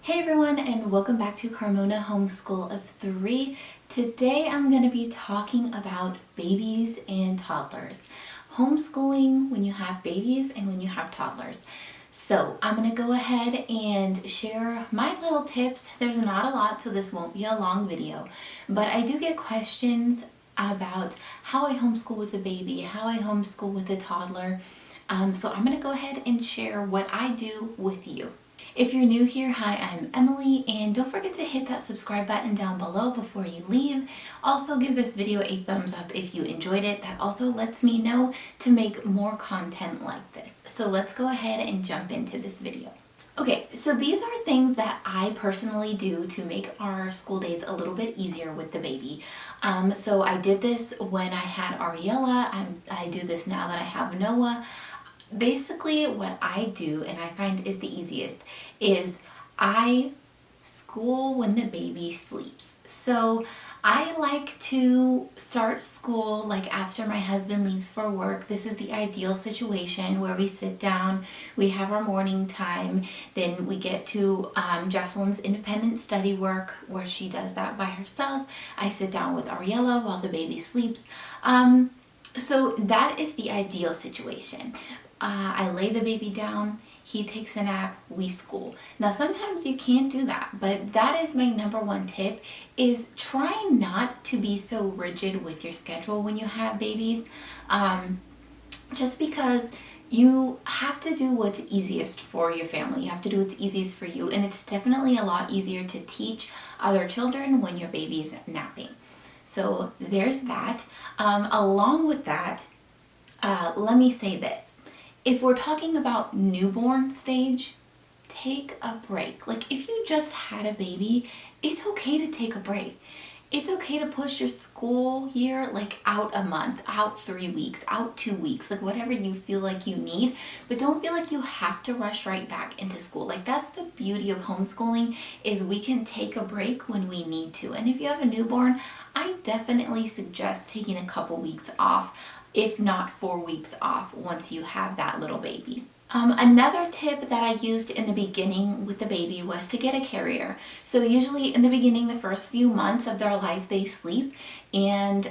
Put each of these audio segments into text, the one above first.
Hey everyone, and welcome back to Carmona Homeschool of 3. Today I'm going to be talking about babies and toddlers. Homeschooling when you have babies and when you have toddlers. So I'm going to go ahead and share my little tips. There's not a lot, so this won't be a long video, but I do get questions about how I homeschool with a baby, how I homeschool with a toddler. So I'm going to go ahead and share what I do with you. If you're new here, hi, I'm Emily, and don't forget to hit that subscribe button down below before you leave. Also give this video a thumbs up if you enjoyed it. That also lets me know to make more content like this. So let's go ahead and jump into this video. Okay, so these are things that I personally do to make our school days a little bit easier with the baby. So I did this when I had Ariella. I do this now that I have Noah. Basically what I do, and I find is the easiest, is I school when the baby sleeps. So I like to start school like after my husband leaves for work. This is the ideal situation where we sit down, we have our morning time, then we get to Jocelyn's independent study work where she does that by herself. I sit down with Ariella while the baby sleeps. So that is the ideal situation. I lay the baby down, he takes a nap, we school. Now sometimes you can't do that, but that is my number one tip, is try not to be so rigid with your schedule when you have babies. Just because you have to do what's easiest for your family. You have to do what's easiest for you, and it's definitely a lot easier to teach other children when your baby's napping. So there's that. Along with that, let me say this. If we're talking about newborn stage, take a break. Like if you just had a baby, it's okay to take a break. It's okay to push your school year like out a month, out 3 weeks, out 2 weeks, like whatever you feel like you need, but don't feel like you have to rush right back into school. Like that's the beauty of homeschooling, is we can take a break when we need to. And if you have a newborn, I definitely suggest taking a couple weeks off, if not 4 weeks off once you have that little baby. Another tip that I used in the beginning with the baby was to get a carrier. So usually in the beginning, the first few months of their life, they sleep. And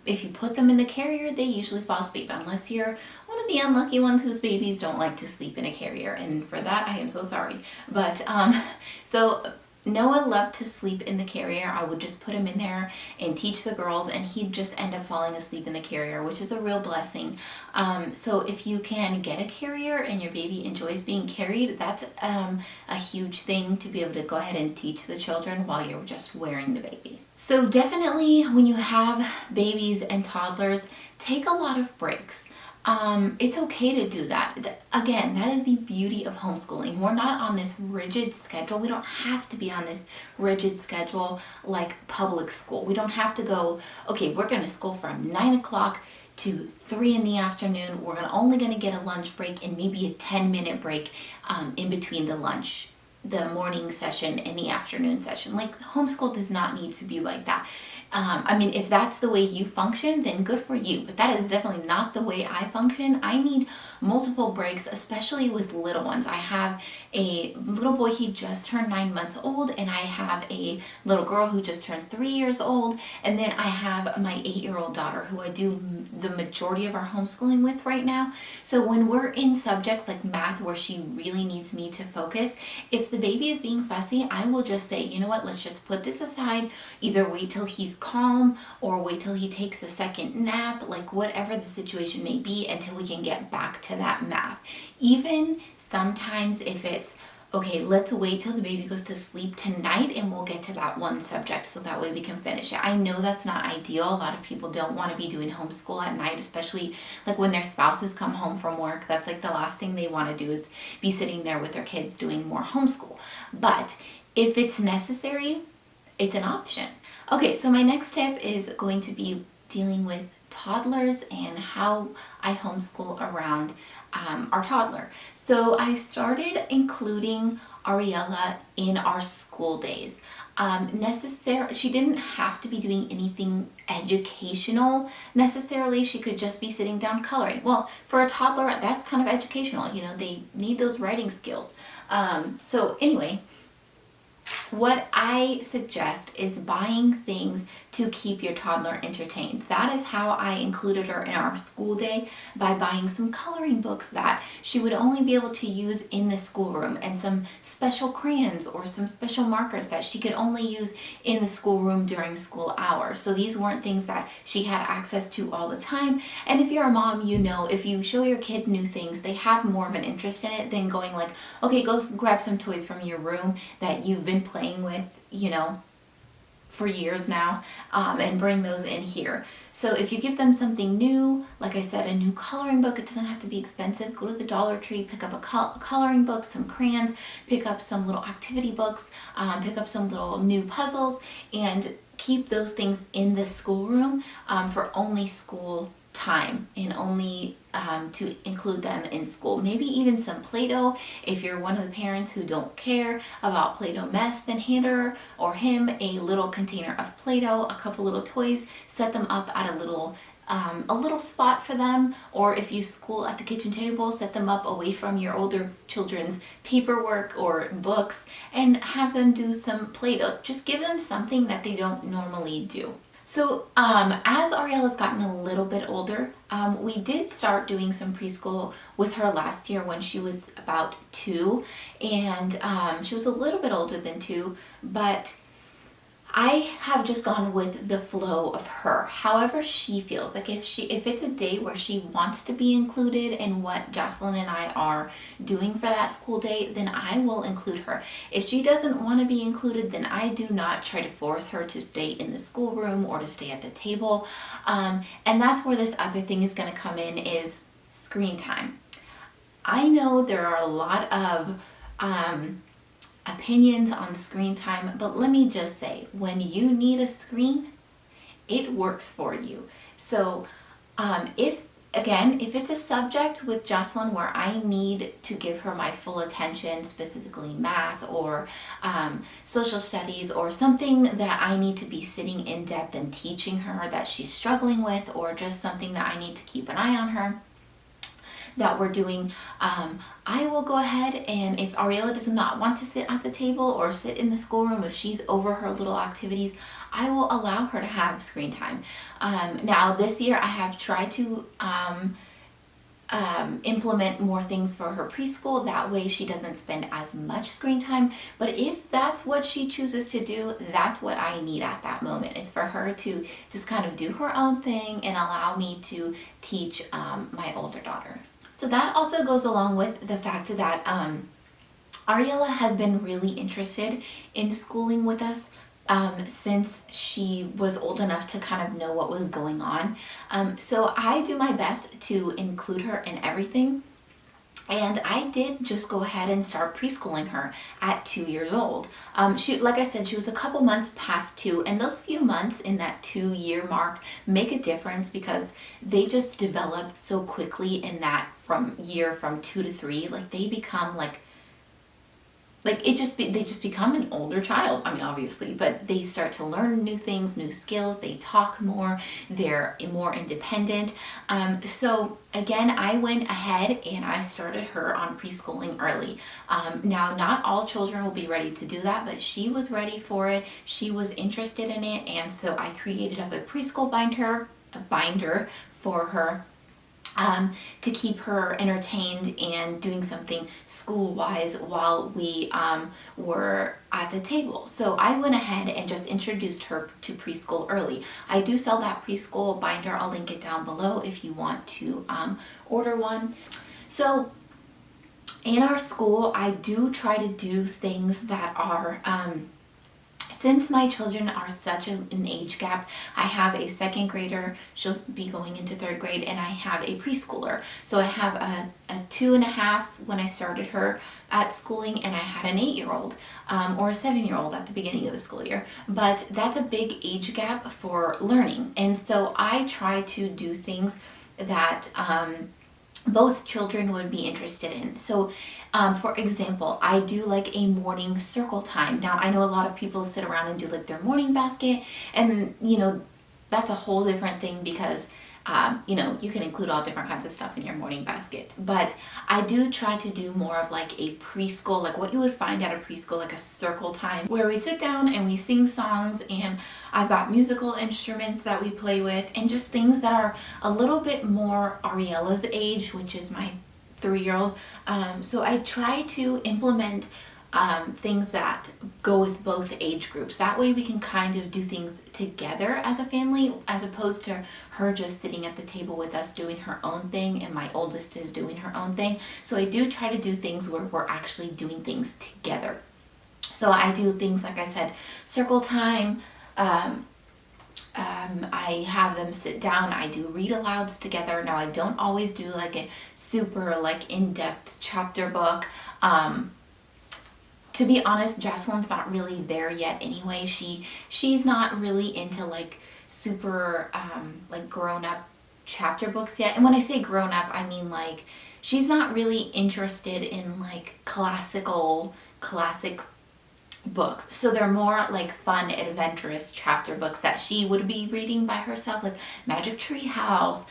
if you put them in the carrier, they usually fall asleep, unless you're one of the unlucky ones whose babies don't like to sleep in a carrier. And for that, I am so sorry. But so Noah loved to sleep in the carrier. I would just put him in there and teach the girls, and he'd just end up falling asleep in the carrier, which is a real blessing. So if you can get a carrier and your baby enjoys being carried, that's a huge thing to be able to go ahead and teach the children while you're just wearing the baby. So definitely when you have babies and toddlers, take a lot of breaks. It's okay to do that. Again, that is the beauty of homeschooling. We're not on this rigid schedule. We don't have to be on this rigid schedule like public school. We don't have to go, okay, we're going to school from 9 o'clock to 3 in the afternoon. We're only going to get a lunch break and maybe a 10-minute break in between the morning session and the afternoon session. Like homeschool does not need to be like that. I mean, if that's the way you function, then good for you. But that is definitely not the way I function. I need multiple breaks, especially with little ones. I have a little boy, he just turned 9 months old, and I have a little girl who just turned 3 years old. And then I have my 8-year-old daughter who I do the majority of our homeschooling with right now. So when we're in subjects like math where she really needs me to focus, if the baby is being fussy, I will just say, you know what, let's just put this aside. Either wait till he's calm or wait till he takes a second nap, like whatever the situation may be, until we can get back to that math. Even sometimes if it's, okay, let's wait till the baby goes to sleep tonight and we'll get to that one subject so that way we can finish it. I know that's not ideal. A lot of people don't want to be doing homeschool at night, especially like when their spouses come home from work. That's like the last thing they want to do, is be sitting there with their kids doing more homeschool. But if it's necessary, it's an option. Okay, so my next tip is going to be dealing with toddlers and how I homeschool around our toddler. So I started including Ariella in our school days. She didn't have to be doing anything educational necessarily. She could just be sitting down coloring. Well, for a toddler, that's kind of educational. You know, they need those writing skills. So anyway, what I suggest is buying things to keep your toddler entertained. That is how I included her in our school day, by buying some coloring books that she would only be able to use in the schoolroom, and some special crayons or some special markers that she could only use in the schoolroom during school hours. So these weren't things that she had access to all the time. And if you're a mom, you know, if you show your kid new things, they have more of an interest in it than going like, okay, go grab some toys from your room that you've been playing with, you know, for years now, and bring those in here. So if you give them something new, like I said, a new coloring book, it doesn't have to be expensive. Go to the Dollar Tree, pick up a coloring book, some crayons, pick up some little activity books, pick up some little new puzzles, and keep those things in the schoolroom for only school time, and only to include them in school. Maybe even some Play-Doh. If you're one of the parents who don't care about Play-Doh mess, then hand her or him a little container of Play-Doh, a couple little toys, set them up at a little spot for them. Or if you school at the kitchen table, set them up away from your older children's paperwork or books, and have them do some Play-Dohs. Just give them something that they don't normally do. So as Ariela's gotten a little bit older, we did start doing some preschool with her last year when she was about 2, and she was a little bit older than 2, but I have just gone with the flow of her, however she feels. Like if it's a day where she wants to be included in what Jocelyn and I are doing for that school day, then I will include her. If she doesn't want to be included, then I do not try to force her to stay in the schoolroom or to stay at the table. And that's where this other thing is going to come in, is screen time. I know there are a lot of opinions on screen time, but let me just say, when you need a screen, it works for you. So if it's a subject with Jocelyn where I need to give her my full attention, specifically math or social studies, or something that I need to be sitting in depth and teaching her that she's struggling with, or just something that I need to keep an eye on her, that we're doing, I will go ahead, and if Ariela does not want to sit at the table or sit in the schoolroom, if she's over her little activities, I will allow her to have screen time. Now this year I have tried to implement more things for her preschool, that way she doesn't spend as much screen time. But if that's what she chooses to do, that's what I need at that moment, is for her to just kind of do her own thing and allow me to teach my older daughter. So that also goes along with the fact that Ariela has been really interested in schooling with us since she was old enough to kind of know what was going on. So I do my best to include her in everything. And I did just go ahead and start preschooling her at 2 years old. Like I said, she was a couple months past 2, and those few months in that 2-year mark make a difference, because they just develop so quickly in that from 2 to 3. Like they become they just become an older child. I mean, obviously, but they start to learn new things, new skills. They talk more. They're more independent. So again, I went ahead and I started her on preschooling early. Now, not all children will be ready to do that, but she was ready for it. She was interested in it, and so I created up a preschool binder for her. To keep her entertained and doing something school-wise while we were at the table. So I went ahead and just introduced her to preschool early. I do sell that preschool binder. I'll link it down below if you want to order one. So in our school, I do try to do things that are since my children are such an age gap, I have a 2nd grader, she'll be going into 3rd grade, and I have a preschooler. So I have a 2.5 when I started her at schooling, and I had an 8-year-old or a 7-year-old at the beginning of the school year. But that's a big age gap for learning. And so I try to do things that both children would be interested in. So for example, I do like a morning circle time. Now I know a lot of people sit around and do like their morning basket, and you know, that's a whole different thing, because You know, you can include all different kinds of stuff in your morning basket. But I do try to do more of like a preschool, like what you would find at a preschool, like a circle time where we sit down and we sing songs, and I've got musical instruments that we play with, and just things that are a little bit more Ariella's age, which is my 3-year-old. So I try to implement things that go with both age groups. That way we can kind of do things together as a family, as opposed to her just sitting at the table with us doing her own thing and my oldest is doing her own thing. So I do try to do things where we're actually doing things together. So I do things, like I said, circle time. I have them sit down. I do read alouds together. Now I don't always do like a super like in-depth chapter book. To be honest, Jocelyn's not really there yet anyway. She's not really into like super like grown-up chapter books yet. And when I say grown-up, I mean like she's not really interested in like classic books. So they're more like fun, adventurous chapter books that she would be reading by herself, like Magic Tree House,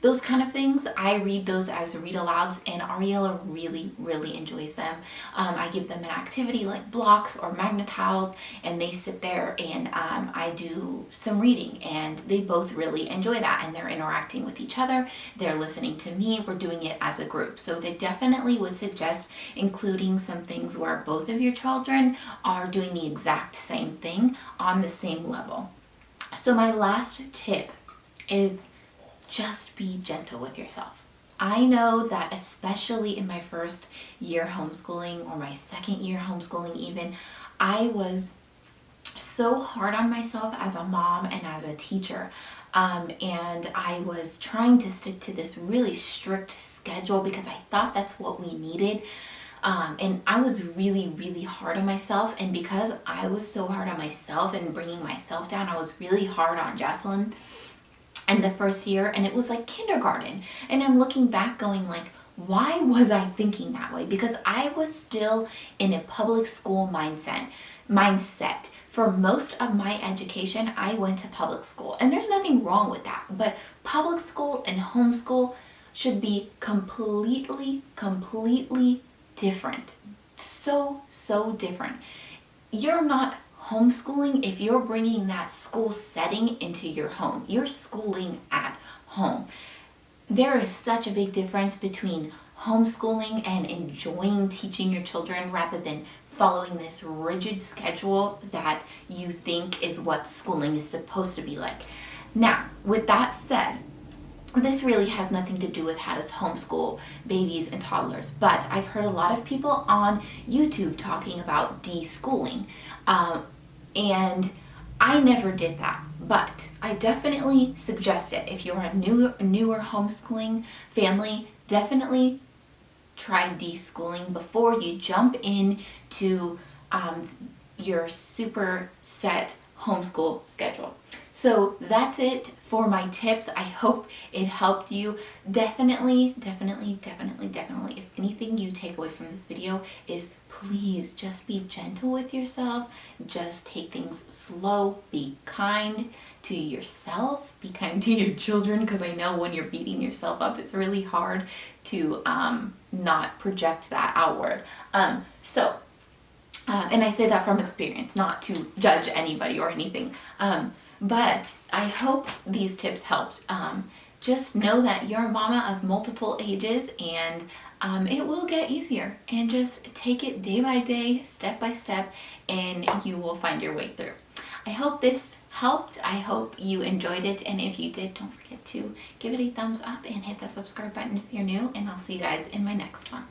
those kind of things. I read those as read alouds, and Ariella really enjoys them. I give them an activity like blocks or magnet tiles, and they sit there and I do some reading, and they both really enjoy that, and they're interacting with each other. They're listening to me. We're doing it as a group. So they definitely would suggest including some things where both of your children are doing the exact same thing on the same level. So my last tip is just be gentle with yourself. I know that especially in my first year homeschooling, or my second year homeschooling even, I was so hard on myself as a mom and as a teacher. And I was trying to stick to this really strict schedule because I thought that's what we needed. And I was really hard on myself. And because I was so hard on myself and bringing myself down, I was really hard on Jocelyn in the first year, and it was like kindergarten. And I'm looking back going like, why was I thinking that way? Because I was still in a public school mindset. For most of my education, I went to public school, and there's nothing wrong with that. But public school and homeschool should be completely different. So different. You're not homeschooling if you're bringing that school setting into your home. You're schooling at home. There is such a big difference between homeschooling and enjoying teaching your children rather than following this rigid schedule that you think is what schooling is supposed to be like. Now, with that said, this really has nothing to do with how to homeschool babies and toddlers, but I've heard a lot of people on YouTube talking about deschooling. And I never did that, but I definitely suggest it. If you're a newer homeschooling family, definitely try deschooling before you jump into your super set homeschool schedule. So that's it for my tips. I hope it helped you. Definitely, if anything you take away from this video is please just be gentle with yourself. Just take things slow. Be kind to yourself. Be kind to your children, because I know when you're beating yourself up, it's really hard to not project that outward. And I say that from experience, not to judge anybody or anything. But I hope these tips helped. Just know that you're a mama of multiple ages, and it will get easier. And just take it day by day, step by step, and you will find your way through. I hope this helped. I hope you enjoyed it. And if you did, don't forget to give it a thumbs up and hit that subscribe button if you're new. And I'll see you guys in my next one.